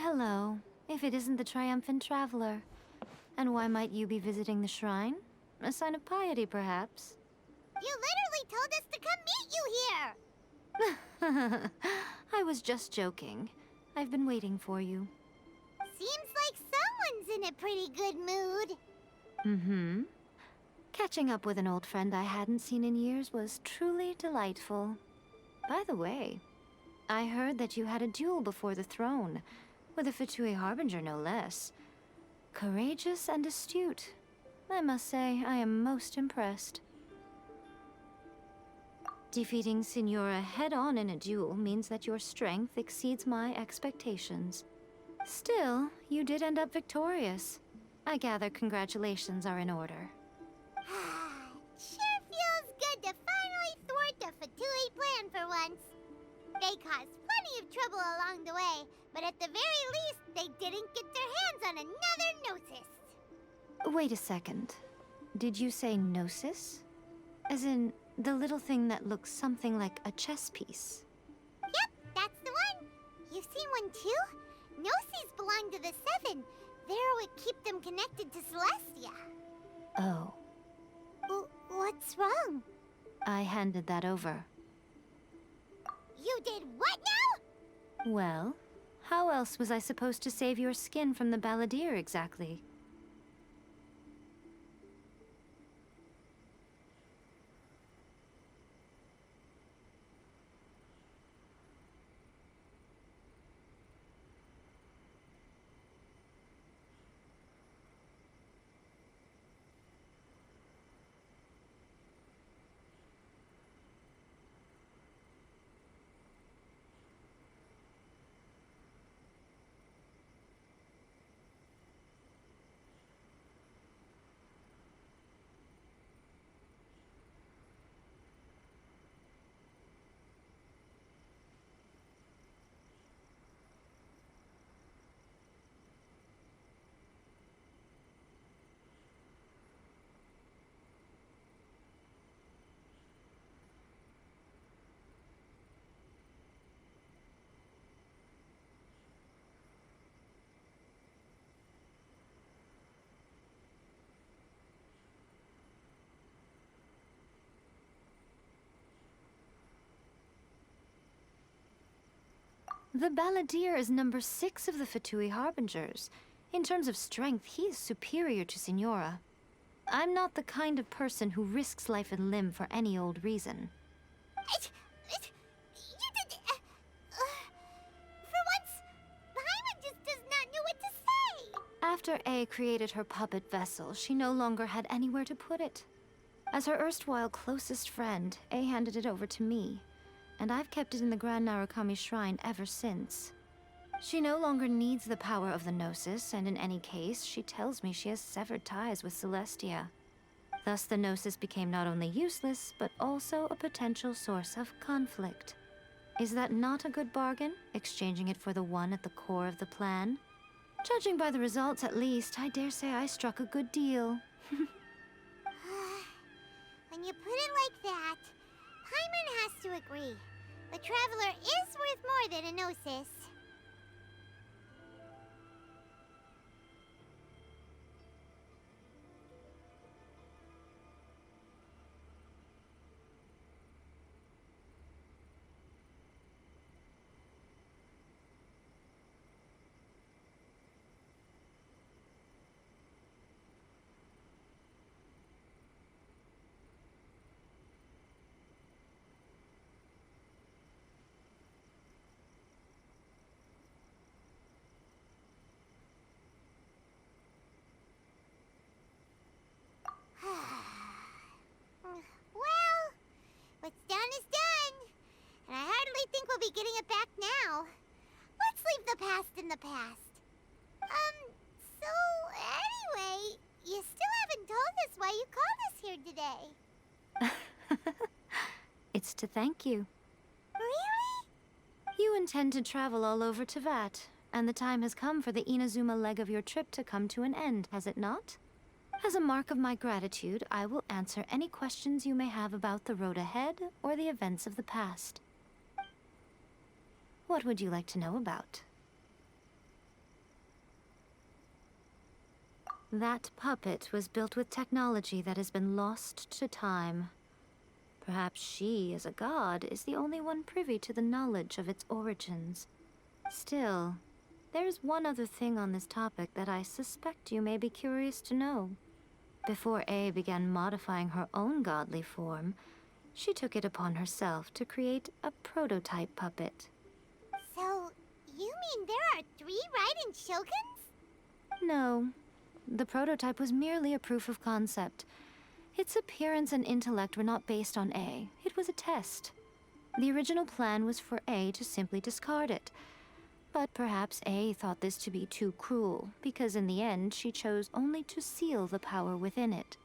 hello. If it isn't the triumphant traveler. And why might you be visiting the shrine? A sign of piety, perhaps? You literally told us to come meet you here! I was just joking. I've been waiting for you. Seems like someone's in a pretty good mood. Mm-hmm. Catching up with an old friend I hadn't seen in years was truly delightful. By the way, I heard that you had a duel before the throne, with a Fatui Harbinger no less. Courageous and astute. I must say, I am most impressed. Defeating Signora head-on in a duel means that your strength exceeds my expectations. Still, you did end up victorious. I gather congratulations are in order. Sure feels good to finally thwart the Fatui plan for once. They caused plenty of trouble along the way, but at the very least, they didn't get their hands on another Gnosis. Wait a second. Did you say Gnosis? As in, the little thing that looks something like a chess piece? Yep, that's the one. You've seen one too? Gnosis belong to the Seven. They're what keep them connected to Celestia. Oh. What's wrong? I handed that over. You did what now? Well, how else was I supposed to save your skin from the balladeer exactly? The balladeer is number 6 of the Fatui Harbingers. In terms of strength, he is superior to Signora. I'm not the kind of person who risks life and limb for any old reason. You did... for once, Paimon just does not know what to say. After A created her puppet vessel, she no longer had anywhere to put it. As her erstwhile closest friend, A handed it over to me, and I've kept it in the Grand Narukami Shrine ever since. She no longer needs the power of the Gnosis, and in any case, she tells me she has severed ties with Celestia. Thus the Gnosis became not only useless, but also a potential source of conflict. Is that not a good bargain, exchanging it for the one at the core of the plan? Judging by the results, at least, I dare say I struck a good deal. When you put it like that, Paimon has to agree. The Traveler is worth more than a Gnosis. Well, what's done is done. And I hardly think we'll be getting it back now. Let's leave the past in the past. So anyway, you still haven't told us why you called us here today. It's to thank you. Really? You intend to travel all over Teyvat, and the time has come for the Inazuma leg of your trip to come to an end, has it not? As a mark of my gratitude, I will answer any questions you may have about the road ahead or the events of the past. What would you like to know about? That puppet was built with technology that has been lost to time. Perhaps she, as a god, is the only one privy to the knowledge of its origins. Still, there's one other thing on this topic that I suspect you may be curious to know. Before A began modifying her own godly form, she took it upon herself to create a prototype puppet. So, you mean there are 3 Raiden Shoguns? No, the prototype was merely a proof of concept. Its appearance and intellect were not based on A. It was a test. The original plan was for A to simply discard it. But perhaps A thought this to be too cruel, because in the end she chose only to seal the power within it.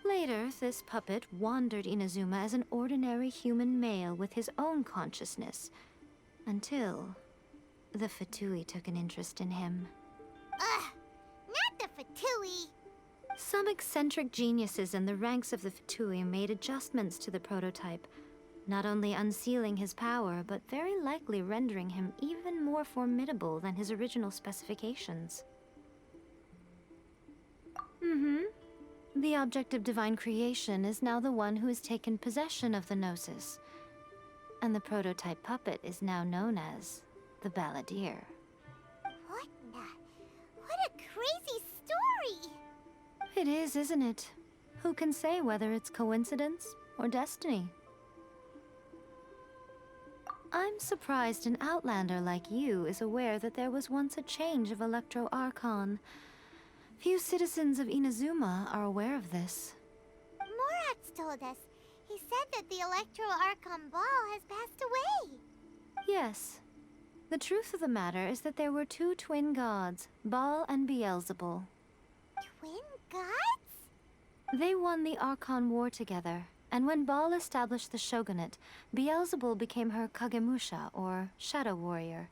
Later, this puppet wandered Inazuma as an ordinary human male with his own consciousness, until the Fatui took an interest in him. Ugh, not the Fatui. Some eccentric geniuses in the ranks of the Fatui made adjustments to the prototype, not only unsealing his power, but very likely rendering him even more formidable than his original specifications. The object of divine creation is now the one who has taken possession of the Gnosis, and the prototype puppet is now known as the Balladeer. What a crazy story! It is, isn't it? Who can say whether it's coincidence or destiny? I'm surprised an outlander like you is aware that there was once a change of Electro Archon. Few citizens of Inazuma are aware of this. Morat's told us. He said that the Electro Archon Ball has passed away. Yes. The truth of the matter is that there were 2 twin gods, Baal and Beelzebul. Twin gods? They won the Archon War together, and when Baal established the shogunate, Beelzebul became her Kagemusha, or shadow warrior.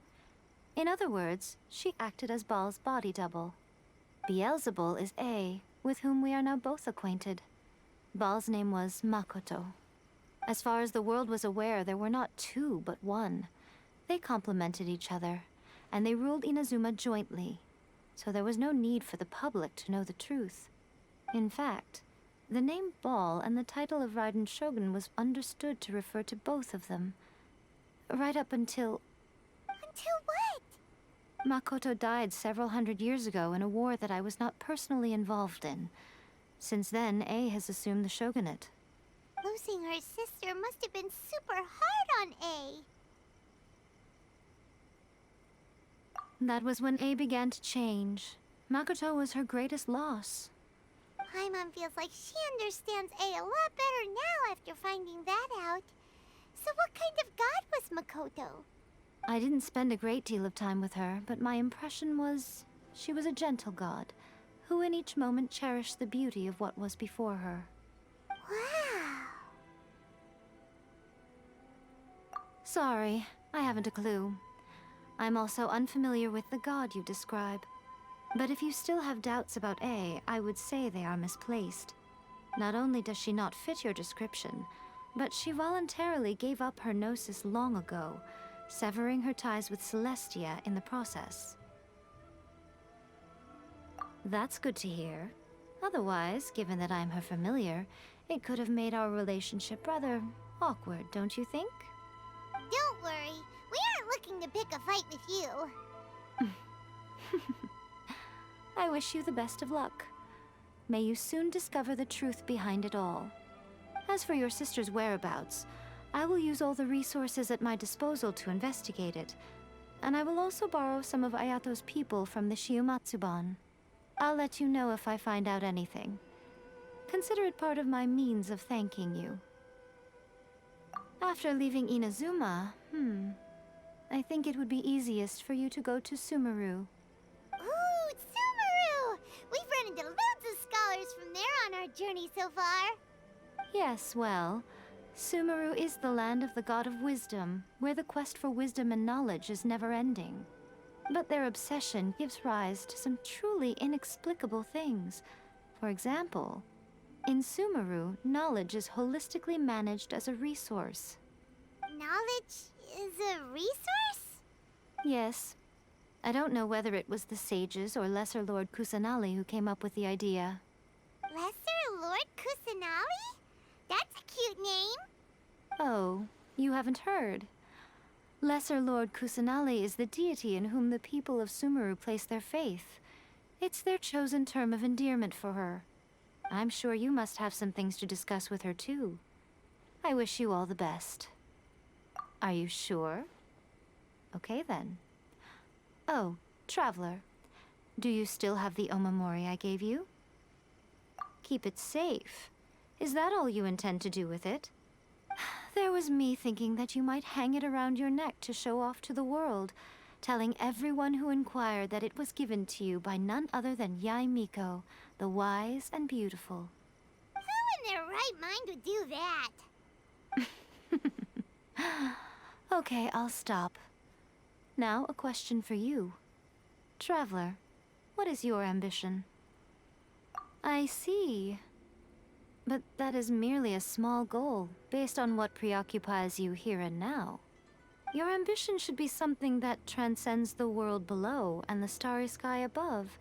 In other words, she acted as Baal's body double. Beelzebul is A, with whom we are now both acquainted. Baal's name was Makoto. As far as the world was aware, there were not 2, but 1. They complemented each other, and they ruled Inazuma jointly, so there was no need for the public to know the truth. In fact, the name Baal and the title of Raiden Shogun was understood to refer to both of them. Right up until... Until what? Makoto died several hundred years ago in a war that I was not personally involved in. Since then, A has assumed the shogunate. Losing her sister must have been super hard on A. That was when A began to change. Makoto was her greatest loss. Paimon feels like she understands A a lot better now after finding that out. So what kind of god was Makoto? I didn't spend a great deal of time with her, but my impression was she was a gentle god, who in each moment cherished the beauty of what was before her. Wow. Sorry, I haven't a clue. I'm also unfamiliar with the god you describe. But if you still have doubts about A, I would say they are misplaced. Not only does she not fit your description, but she voluntarily gave up her gnosis long ago, severing her ties with Celestia in the process. That's good to hear. Otherwise, given that I'm her familiar, it could have made our relationship rather awkward, don't you think? Don't worry, we aren't looking to pick a fight with you. I wish you the best of luck. May you soon discover the truth behind it all. As for your sister's whereabouts, I will use all the resources at my disposal to investigate it, and I will also borrow some of Ayato's people from the Shiumatsuban. I'll let you know if I find out anything. Consider it part of my means of thanking you. After leaving Inazuma, I think it would be easiest for you to go to Sumeru. Ooh, Sumeru! We've run into loads of scholars from there on our journey so far. Yes, well, Sumeru is the land of the god of wisdom, where the quest for wisdom and knowledge is never-ending. But their obsession gives rise to some truly inexplicable things. For example, in Sumeru, knowledge is holistically managed as a resource. Knowledge is a resource? Yes. I don't know whether it was the sages or Lesser Lord Kusanali who came up with the idea. Lesser Lord Kusanali? That's a cute name. Oh, you haven't heard. Lesser Lord Kusanali is the deity in whom the people of Sumeru place their faith. It's their chosen term of endearment for her. I'm sure you must have some things to discuss with her too. I wish you all the best. Are you sure? Okay then. Oh, Traveler. Do you still have the omamori I gave you? Keep it safe. Is that all you intend to do with it? There was me thinking that you might hang it around your neck to show off to the world, telling everyone who inquired that it was given to you by none other than Yae Miko, the wise and beautiful. Who in their right mind would do that? Okay, I'll stop. Now, a question for you. Traveler, what is your ambition? I see. But that is merely a small goal, based on what preoccupies you here and now. Your ambition should be something that transcends the world below and the starry sky above.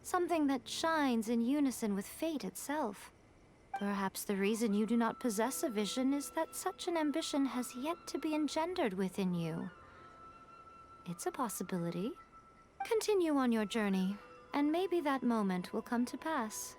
Something that shines in unison with fate itself. Perhaps the reason you do not possess a vision is that such an ambition has yet to be engendered within you. It's a possibility. Continue on your journey, and maybe that moment will come to pass.